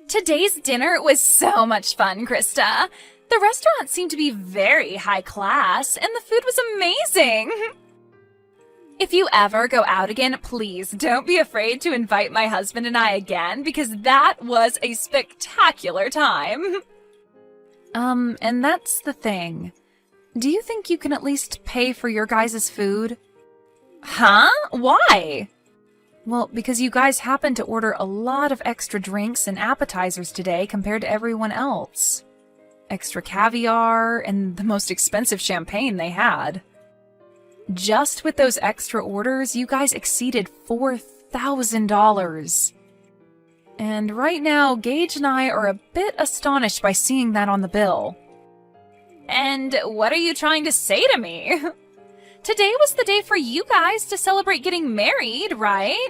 Today's dinner was so much fun, Krista. The restaurant seemed to be very high class, and the food was amazing. If you ever go out again, please don't be afraid to invite my husband and I again, because that was a spectacular time. And that's the thing. Do you think you can at least pay for your guys' food? Huh? Why? Well, because you guys happened to order a lot of extra drinks and appetizers today compared to everyone else. Extra caviar and the most expensive champagne they had. Just with those extra orders, you guys exceeded $4,000. And right now, Gage and I are a bit astonished by seeing that on the bill. And what are you trying to say to me? Today was the day for you guys to celebrate getting married, right?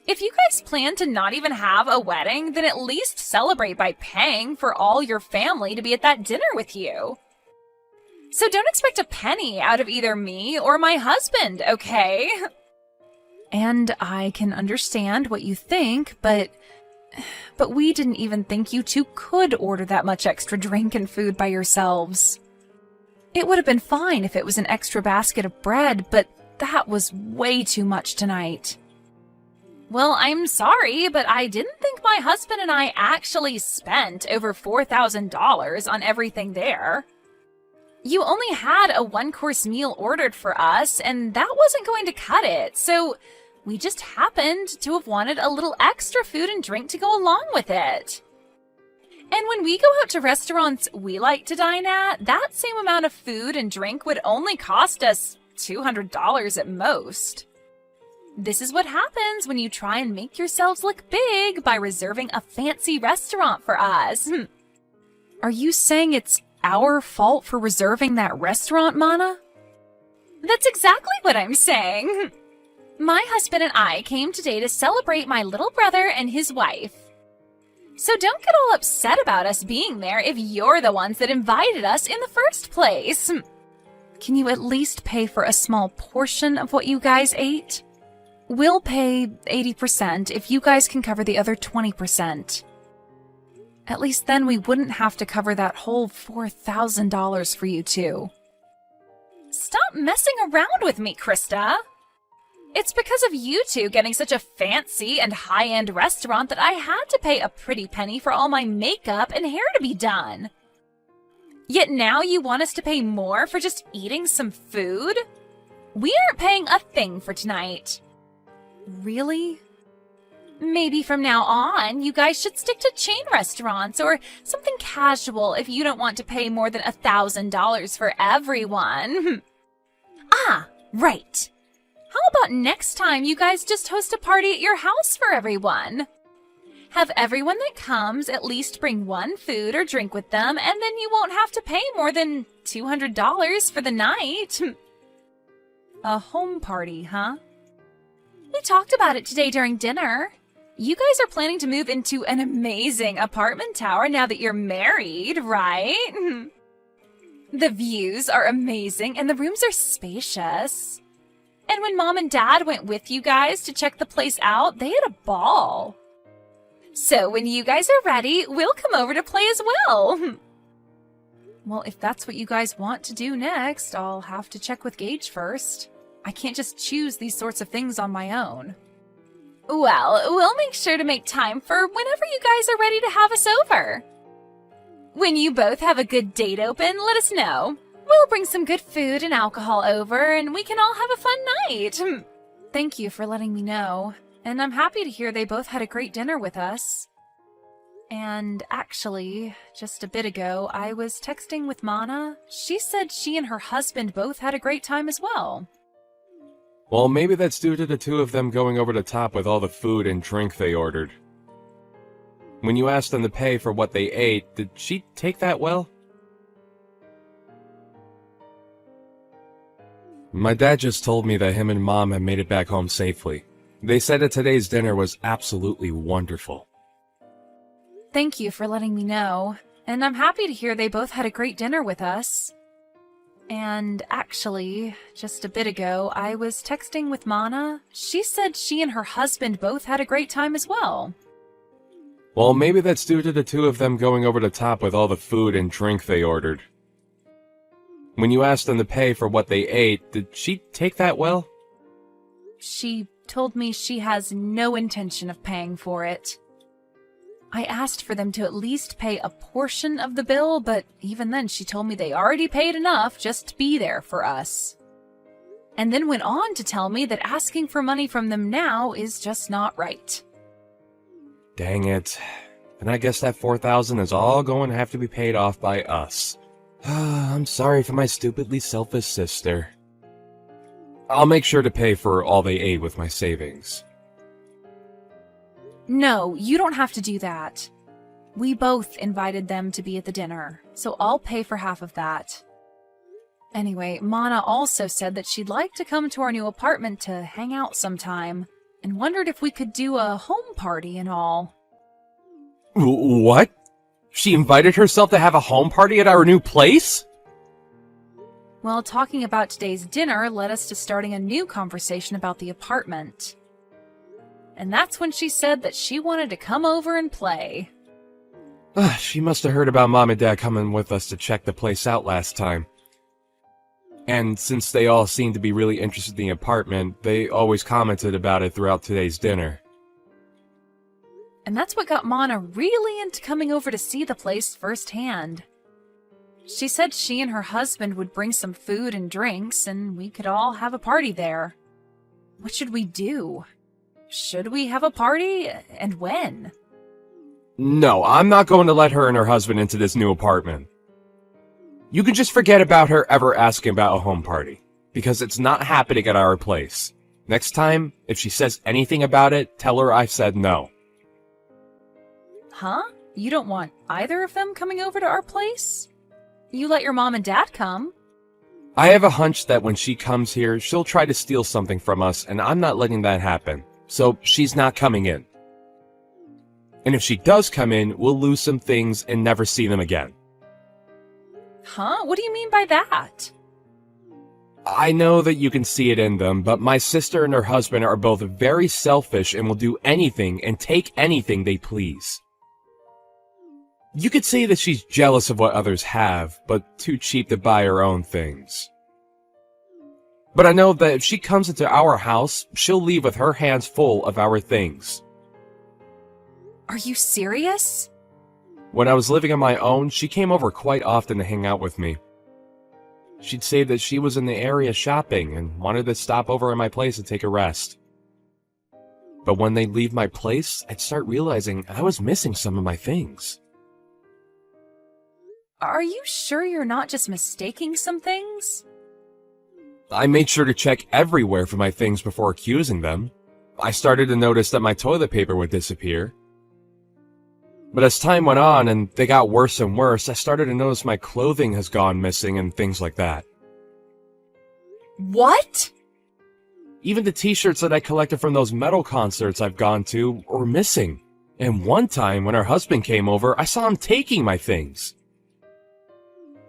If you guys plan to not even have a wedding, then at least celebrate by paying for all your family to be at that dinner with you. So don't expect a penny out of either me or my husband, okay? And I can understand what you think, but we didn't even think you two could order that much extra drink and food by yourselves. It would have been fine if it was an extra basket of bread, but that was way too much tonight. Well, I'm sorry, but I didn't think my husband and I actually spent over $4,000 on everything there. You only had a one-course meal ordered for us, and that wasn't going to cut it, so we just happened to have wanted a little extra food and drink to go along with it. And when we go out to restaurants we like to dine at, that same amount of food and drink would only cost us $200 at most. This is what happens when you try and make yourselves look big by reserving a fancy restaurant for us. Are you saying it's our fault for reserving that restaurant, Mana? That's exactly what I'm saying. My husband and I came today to celebrate my little brother and his wife. So don't get all upset about us being there if you're the ones that invited us in the first place. Can you at least pay for a small portion of what you guys ate? We'll pay 80% if you guys can cover the other 20%. At least then we wouldn't have to cover that whole $4,000 for you two. Stop messing around with me, Krista. It's because of you two getting such a fancy and high-end restaurant that I had to pay a pretty penny for all my makeup and hair to be done. Yet now you want us to pay more for just eating some food? We aren't paying a thing for tonight. Really? Maybe from now on, you guys should stick to chain restaurants or something casual if you don't want to pay more than $1,000 for everyone. Ah, right. How about next time you guys just host a party at your house for everyone? Have everyone that comes at least bring one food or drink with them, and then you won't have to pay more than $200 for the night. A home party, huh? We talked about it today during dinner. You guys are planning to move into an amazing apartment tower now that you're married, right? The views are amazing and the rooms are spacious. And when Mom and Dad went with you guys to check the place out, they had a ball. So when you guys are ready, we'll come over to play as well. Well, if that's what you guys want to do next, I'll have to check with Gage first. I can't just choose these sorts of things on my own. Well, we'll make sure to make time for whenever you guys are ready to have us over. When you both have a good date open, let us know. We'll bring some good food and alcohol over, and we can all have a fun night. Thank you for letting me know, and I'm happy to hear they both had a great dinner with us. And actually, just a bit ago, I was texting with Mana. She said she and her husband both had a great time as well. Well, maybe that's due to the two of them going over the top with all the food and drink they ordered. When you asked them to pay for what they ate, did she take that well? My dad just told me that him and Mom had made it back home safely. They said that today's dinner was absolutely wonderful. Thank you for letting me know, and I'm happy to hear they both had a great dinner with us. And actually, just a bit ago, I was texting with Mana. She said she and her husband both had a great time as well. Well, maybe that's due to the two of them going over the top with all the food and drink they ordered. When you asked them to pay for what they ate, did she take that well? She told me she has no intention of paying for it. I asked for them to at least pay a portion of the bill, but even then she told me they already paid enough just to be there for us. And then went on to tell me that asking for money from them now is just not right. Dang it. And I guess that $4,000 is all going to have to be paid off by us. I'm sorry for my stupidly selfish sister. I'll make sure to pay for all they ate with my savings. No, you don't have to do that. We both invited them to be at the dinner, so I'll pay for half of that. Anyway, Mana also said that she'd like to come to our new apartment to hang out sometime, and wondered if we could do a home party and all. What? She invited herself to have a home party at our new place? Well, talking about today's dinner led us to starting a new conversation about the apartment. And that's when she said that she wanted to come over and play. She must have heard about Mom and Dad coming with us to check the place out last time. And since they all seemed to be really interested in the apartment, they always commented about it throughout today's dinner. And that's what got Mana really into coming over to see the place firsthand. She said she and her husband would bring some food and drinks, and we could all have a party there. What should we do? Should we have a party? And when? No, I'm not going to let her and her husband into this new apartment. You can just forget about her ever asking about a home party, because it's not happening at our place. Next time, if she says anything about it, tell her I said no. Huh? You don't want either of them coming over to our place? You let your mom and dad come. I have a hunch that when she comes here, she'll try to steal something from us, and I'm not letting that happen. So she's not coming in. And if she does come in, we'll lose some things and never see them again. Huh? What do you mean by that? I know that you can see it in them, but my sister and her husband are both very selfish and will do anything and take anything they please. You could say that she's jealous of what others have, but too cheap to buy her own things. But I know that if she comes into our house, she'll leave with her hands full of our things. Are you serious? When I was living on my own, she came over quite often to hang out with me. She'd say that she was in the area shopping and wanted to stop over at my place and take a rest. But when they'd leave my place, I'd start realizing I was missing some of my things. Are you sure you're not just mistaking some things? I made sure to check everywhere for my things before accusing them. I started to notice that my toilet paper would disappear. But as time went on and they got worse and worse, I started to notice my clothing has gone missing and things like that. What? Even the t-shirts that I collected from those metal concerts I've gone to were missing. And one time when her husband came over, I saw him taking my things.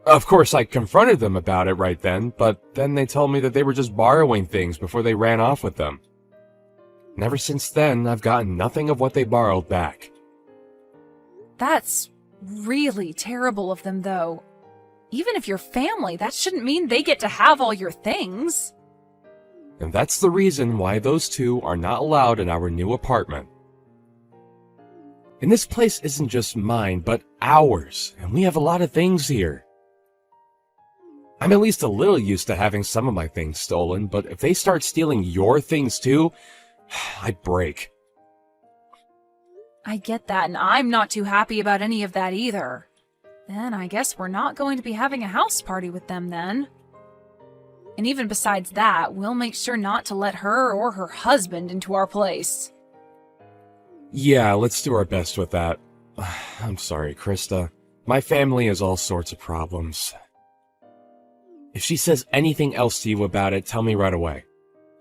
Of course, I confronted them about it right then, but then they told me that they were just borrowing things before they ran off with them. And ever since then, I've gotten nothing of what they borrowed back. That's really terrible of them, though. Even if you're family, that shouldn't mean they get to have all your things. And that's the reason why those two are not allowed in our new apartment. And this place isn't just mine, but ours, and we have a lot of things here. I'm at least a little used to having some of my things stolen, but if they start stealing your things too, I'd break. I get that, and I'm not too happy about any of that either. Then I guess we're not going to be having a house party with them then. And even besides that, we'll make sure not to let her or her husband into our place. Yeah, let's do our best with that. I'm sorry, Krista. My family has all sorts of problems. If she says anything else to you about it, tell me right away.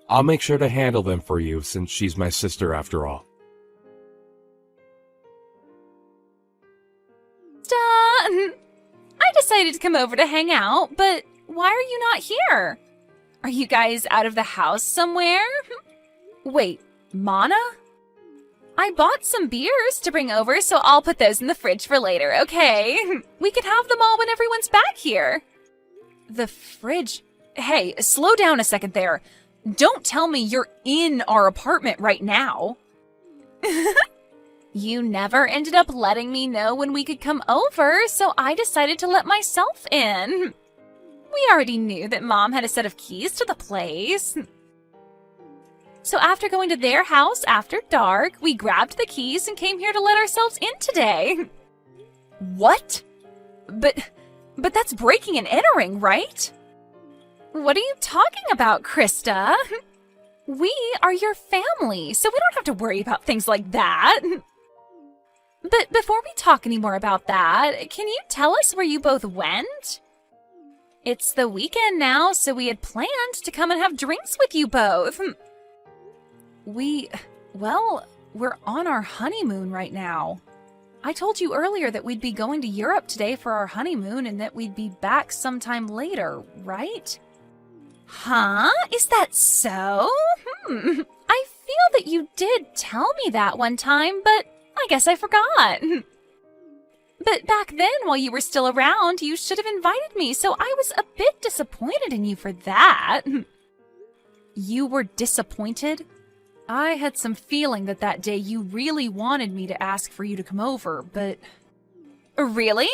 I'll make sure to handle them for you, since she's my sister after all. Done! I decided to come over to hang out, but why are you not here? Are you guys out of the house somewhere? Wait, Mana? I bought some beers to bring over, so I'll put those in the fridge for later, okay? We can have them all when everyone's back here. The fridge? Hey, slow down a second there. Don't tell me you're in our apartment right now. You never ended up letting me know when we could come over, so I decided to let myself in. We already knew that Mom had a set of keys to the place. So after going to their house after dark, we grabbed the keys and came here to let ourselves in today. What? But that's breaking and entering, right? What are you talking about, Krista? We are your family, so we don't have to worry about things like that. But before we talk any more about that, can you tell us where you both went? It's the weekend now, so we had planned to come and have drinks with you both. We're on our honeymoon right now. I told you earlier that we'd be going to Europe today for our honeymoon and that we'd be back sometime later, right? Huh? Is that so? I feel that you did tell me that one time, but I guess I forgot. But back then, while you were still around, you should have invited me, so I was a bit disappointed in you for that. You were disappointed? I had some feeling that day you really wanted me to ask for you to come over, but... Really?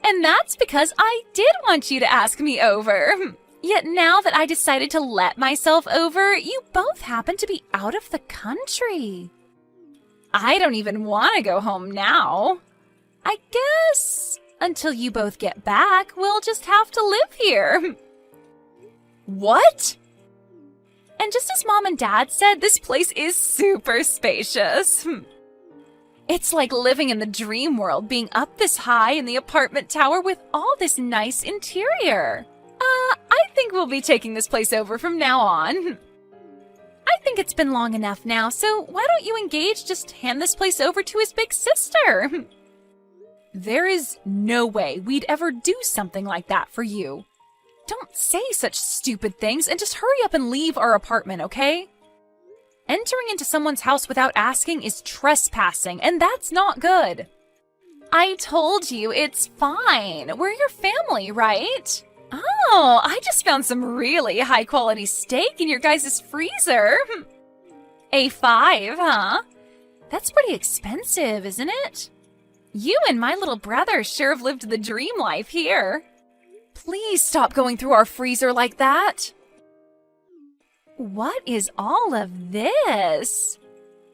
And that's because I did want you to ask me over. Yet now that I decided to let myself over, you both happen to be out of the country. I don't even want to go home now. I guess until you both get back, we'll just have to live here. What? And just as Mom and Dad said, this place is super spacious. It's like living in the dream world, being up this high in the apartment tower with all this nice interior. I think we'll be taking this place over from now on. I think it's been long enough now, so why don't you engage just hand this place over to his big sister? There is no way we'd ever do something like that for you. Don't say such stupid things and just hurry up and leave our apartment, okay? Entering into someone's house without asking is trespassing, and that's not good. I told you it's fine. We're your family, right? Oh, I just found some really high-quality steak in your guys' freezer. A5, huh? That's pretty expensive, isn't it? You and my little brother sure have lived the dream life here. Please stop going through our freezer like that. What is all of this?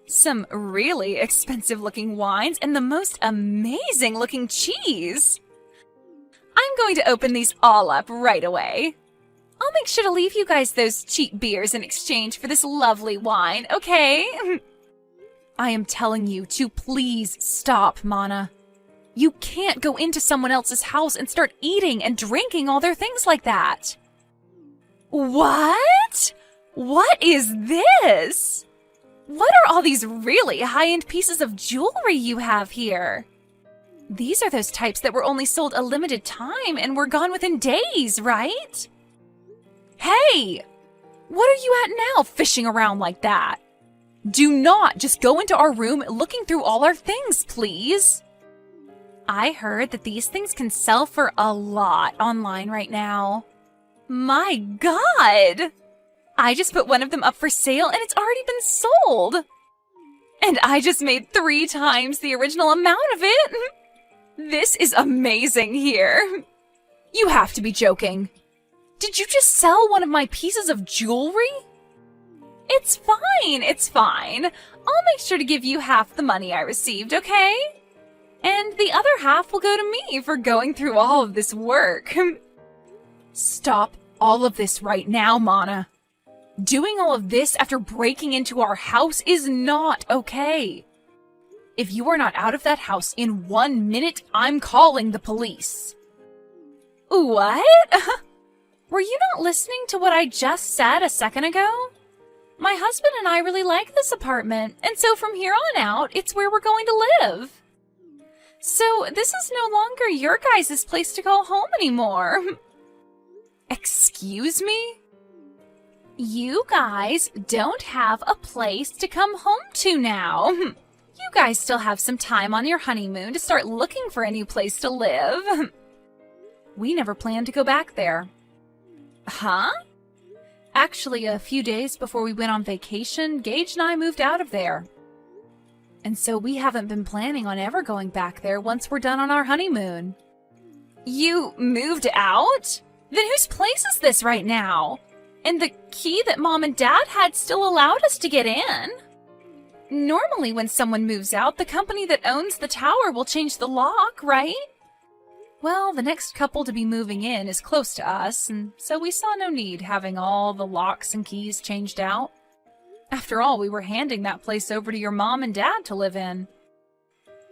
Some really expensive-looking wines and the most amazing-looking cheese. I'm going to open these all up right away. I'll make sure to leave you guys those cheap beers in exchange for this lovely wine, okay? I am telling you to please stop, Mana. You can't go into someone else's house and start eating and drinking all their things like that. What? What is this? What are all these really high-end pieces of jewelry you have here? These are those types that were only sold a limited time and were gone within days, right? Hey! What are you at now, fishing around like that? Do not just go into our room looking through all our things, please. I heard that these things can sell for a lot online right now. My God! I just put one of them up for sale and it's already been sold. And I just made 3 times the original amount of it. This is amazing here. You have to be joking. Did you just sell one of my pieces of jewelry? It's fine, it's fine. I'll make sure to give you half the money I received, okay? And the other half will go to me for going through all of this work. Stop all of this right now, Mana. Doing all of this after breaking into our house is not okay. If you are not out of that house in 1 minute, I'm calling the police. What? Were you not listening to what I just said a second ago? My husband and I really like this apartment, and so from here on out, it's where we're going to live. So this is no longer your guys' place to go home anymore. Excuse me? You guys don't have a place to come home to now. guys still have some time on your honeymoon to start looking for a new place to live. We never planned to go back there. Huh? Actually, a few days before we went on vacation, Gage and I moved out of there. And so we haven't been planning on ever going back there once we're done on our honeymoon. You moved out? Then whose place is this right now? And the key that Mom and Dad had still allowed us to get in. Normally when someone moves out, the company that owns the tower will change the lock, right? Well, the next couple to be moving in is close to us, and so we saw no need having all the locks and keys changed out. After all, we were handing that place over to your mom and dad to live in.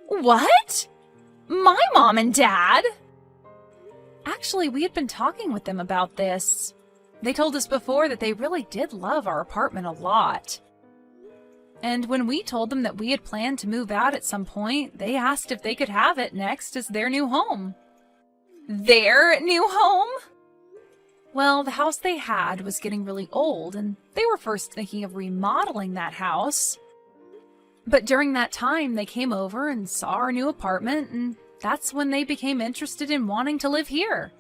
What? My mom and dad? Actually, we had been talking with them about this. They told us before that they really did love our apartment a lot. And when we told them that we had planned to move out at some point, they asked if they could have it next as their new home. Their new home? Well, the house they had was getting really old, and they were first thinking of remodeling that house. But during that time, they came over and saw our new apartment, and that's when they became interested in wanting to live here.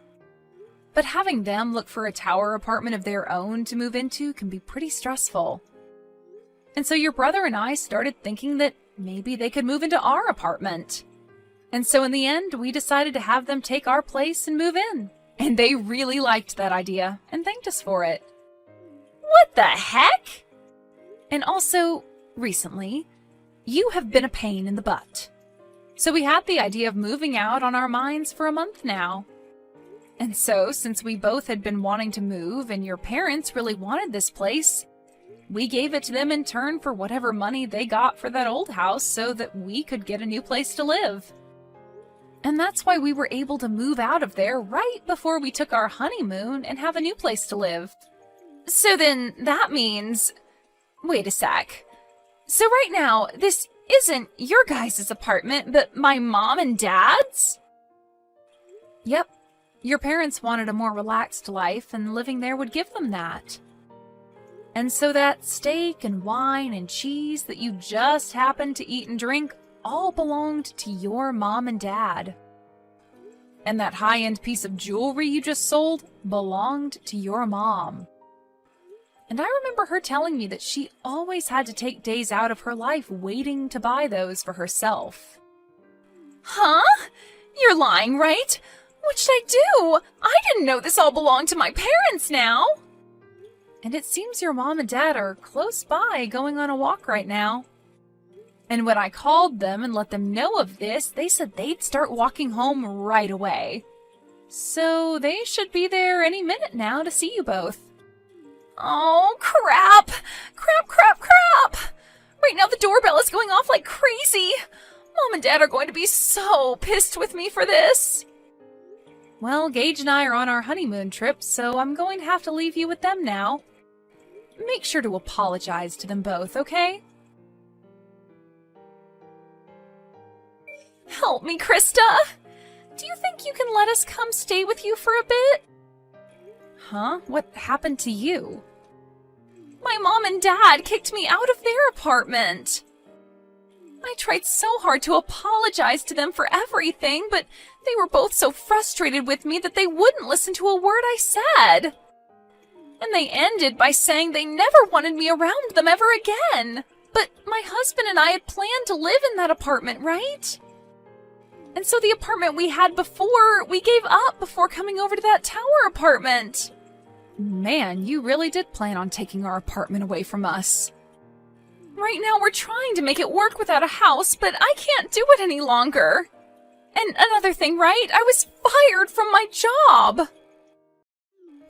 But having them look for a tower apartment of their own to move into can be pretty stressful. And so your brother and I started thinking that maybe they could move into our apartment. And so in the end, we decided to have them take our place and move in. And they really liked that idea and thanked us for it. What the heck? And also, recently, you have been a pain in the butt. So we had the idea of moving out on our minds for a month now. And so, since we both had been wanting to move and your parents really wanted this place, we gave it to them in turn for whatever money they got for that old house so that we could get a new place to live. And that's why we were able to move out of there right before we took our honeymoon and have a new place to live. So then that means... Wait a sec. So right now, this isn't your guys' apartment, but my mom and dad's? Yep. Your parents wanted a more relaxed life, and living there would give them that. And so that steak and wine and cheese that you just happened to eat and drink all belonged to your mom and dad. And that high-end piece of jewelry you just sold belonged to your mom. And I remember her telling me that she always had to take days out of her life waiting to buy those for herself. Huh? You're lying, right? What should I do? I didn't know this all belonged to my parents now. And it seems your mom and dad are close by going on a walk right now. And when I called them and let them know of this, they said they'd start walking home right away. So they should be there any minute now to see you both. Oh, crap! Crap, crap, crap! Right now the doorbell is going off like crazy. Mom and Dad are going to be so pissed with me for this. Well, Gage and I are on our honeymoon trip, so I'm going to have to leave you with them now. Make sure to apologize to them both, okay? Help me, Krista! Do you think you can let us come stay with you for a bit? Huh? What happened to you? My mom and dad kicked me out of their apartment. I tried so hard to apologize to them for everything, but they were both so frustrated with me that they wouldn't listen to a word I said. And they ended by saying they never wanted me around them ever again. But my husband and I had planned to live in that apartment, right? And so the apartment we had before, we gave up before coming over to that tower apartment. Man, you really did plan on taking our apartment away from us. Right now we're trying to make it work without a house, but I can't do it any longer. And another thing, right? I was fired from my job.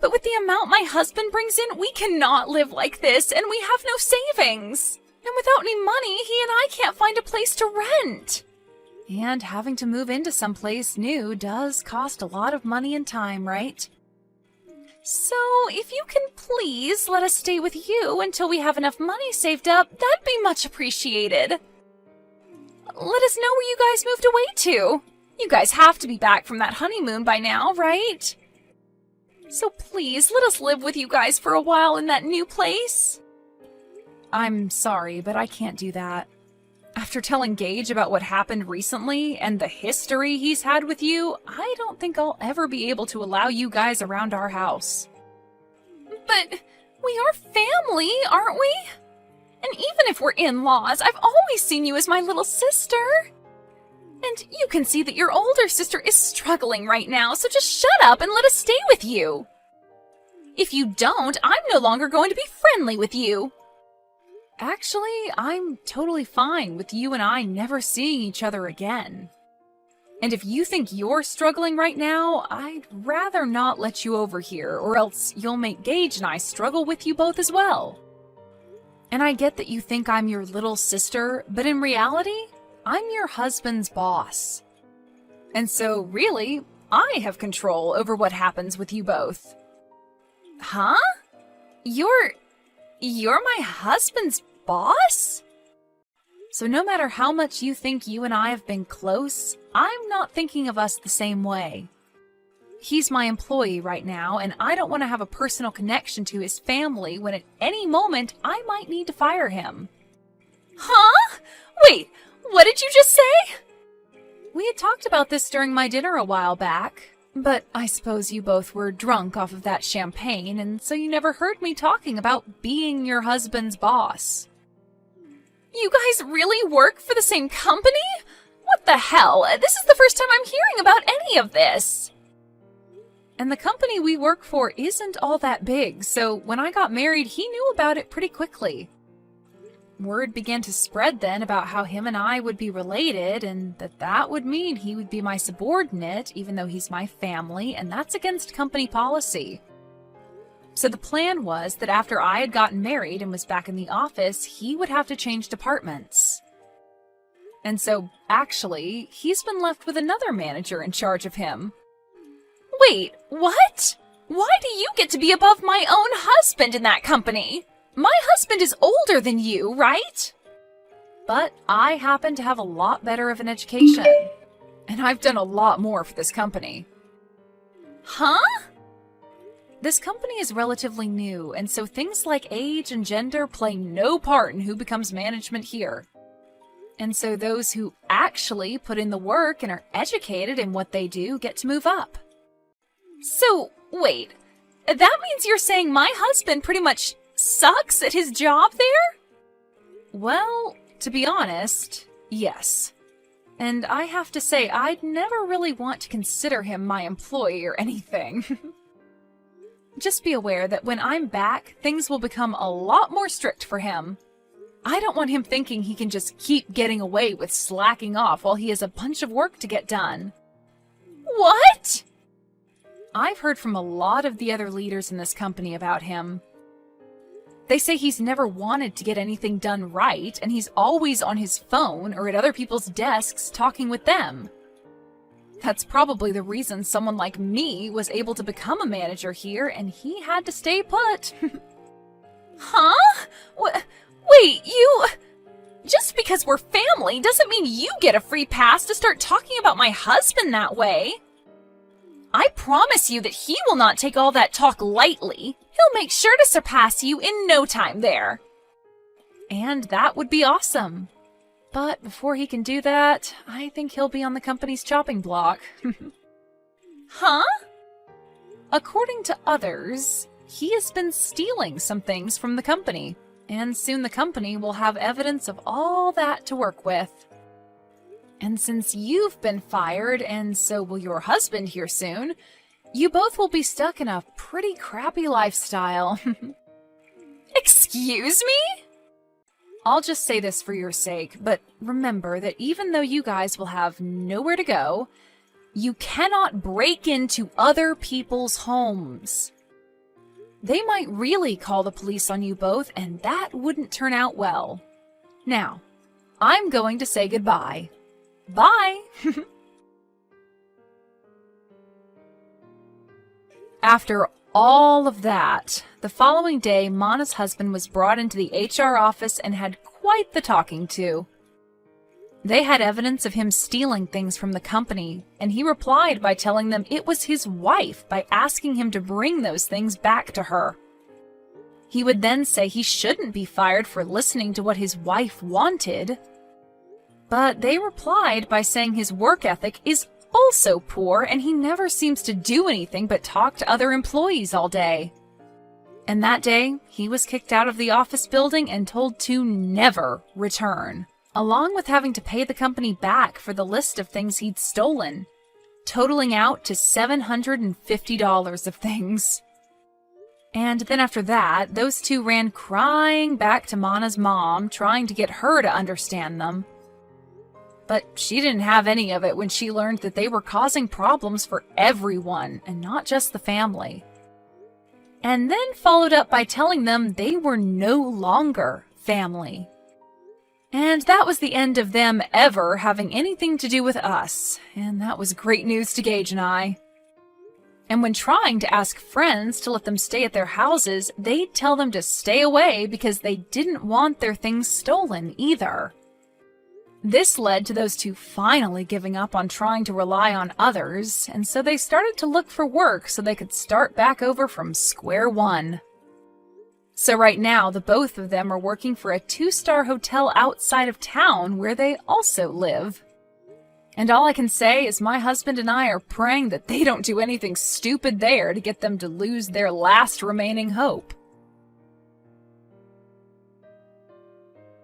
But with the amount my husband brings in, we cannot live like this, and we have no savings. And without any money, he and I can't find a place to rent. And having to move into someplace new does cost a lot of money and time, right? So, if you can please let us stay with you until we have enough money saved up, that'd be much appreciated. Let us know where you guys moved away to. You guys have to be back from that honeymoon by now, right? So please, let us live with you guys for a while in that new place. I'm sorry, but I can't do that. After telling Gage about what happened recently and the history he's had with you, I don't think I'll ever be able to allow you guys around our house. But we are family, aren't we? And even if we're in-laws, I've always seen you as my little sister. And you can see that your older sister is struggling right now, so just shut up and let us stay with you. If you don't, I'm no longer going to be friendly with you. Actually, I'm totally fine with you and I never seeing each other again. And if you think you're struggling right now, I'd rather not let you over here, or else you'll make Gage and I struggle with you both as well. And I get that you think I'm your little sister, but in reality, I'm your husband's boss. And so, really, I have control over what happens with you both. Huh? You're my husband's boss? So no matter how much you think you and I have been close, I'm not thinking of us the same way. He's my employee right now, and I don't want to have a personal connection to his family when at any moment I might need to fire him. Huh? Wait, what did you just say? We had talked about this during my dinner a while back, but I suppose you both were drunk off of that champagne, and so you never heard me talking about being your husband's boss. You guys really work for the same company? What the hell? This is the first time I'm hearing about any of this. And the company we work for isn't all that big, so when I got married, he knew about it pretty quickly. Word began to spread then about how him and I would be related, and that would mean he would be my subordinate, even though he's my family, and that's against company policy. So the plan was that after I had gotten married and was back in the office, he would have to change departments. And so, actually, he's been left with another manager in charge of him. Wait, what? Why do you get to be above my own husband in that company? My husband is older than you, right? But I happen to have a lot better of an education. And I've done a lot more for this company. Huh? This company is relatively new, and so things like age and gender play no part in who becomes management here. And so those who actually put in the work and are educated in what they do get to move up. So, wait, that means you're saying my husband pretty much sucks at his job there? Well, to be honest, yes. And I have to say, I'd never really want to consider him my employee or anything. Just be aware that when I'm back, things will become a lot more strict for him. I don't want him thinking he can just keep getting away with slacking off while he has a bunch of work to get done. What? I've heard from a lot of the other leaders in this company about him. They say he's never wanted to get anything done right, and he's always on his phone or at other people's desks talking with them. That's probably the reason someone like me was able to become a manager here, and he had to stay put. Huh? Wait, you... Just because we're family doesn't mean you get a free pass to start talking about my husband that way. I promise you that he will not take all that talk lightly. He'll make sure to surpass you in no time there. And that would be awesome. But before he can do that, I think he'll be on the company's chopping block. Huh? According to others, he has been stealing some things from the company, and soon the company will have evidence of all that to work with. And since you've been fired, and so will your husband here soon, you both will be stuck in a pretty crappy lifestyle. Excuse me? I'll just say this for your sake, but remember that even though you guys will have nowhere to go, you cannot break into other people's homes. They might really call the police on you both, and that wouldn't turn out well. Now, I'm going to say goodbye. Bye! After all of that, the following day, Mana's husband was brought into the HR office and had quite the talking to. They had evidence of him stealing things from the company, and he replied by telling them it was his wife by asking him to bring those things back to her. He would then say he shouldn't be fired for listening to what his wife wanted. But they replied by saying his work ethic is also poor and he never seems to do anything but talk to other employees all day. And that day, he was kicked out of the office building and told to never return, along with having to pay the company back for the list of things he'd stolen, totaling out to $750 of things. And then after that, those two ran crying back to Mana's mom, trying to get her to understand them. But she didn't have any of it when she learned that they were causing problems for everyone, and not just the family. And then followed up by telling them they were no longer family. And that was the end of them ever having anything to do with us, and that was great news to Gage and I. And when trying to ask friends to let them stay at their houses, they'd tell them to stay away because they didn't want their things stolen either. This led to those two finally giving up on trying to rely on others, and so they started to look for work so they could start back over from square one. So right now, the both of them are working for a 2-star hotel outside of town where they also live. And all I can say is my husband and I are praying that they don't do anything stupid there to get them to lose their last remaining hope.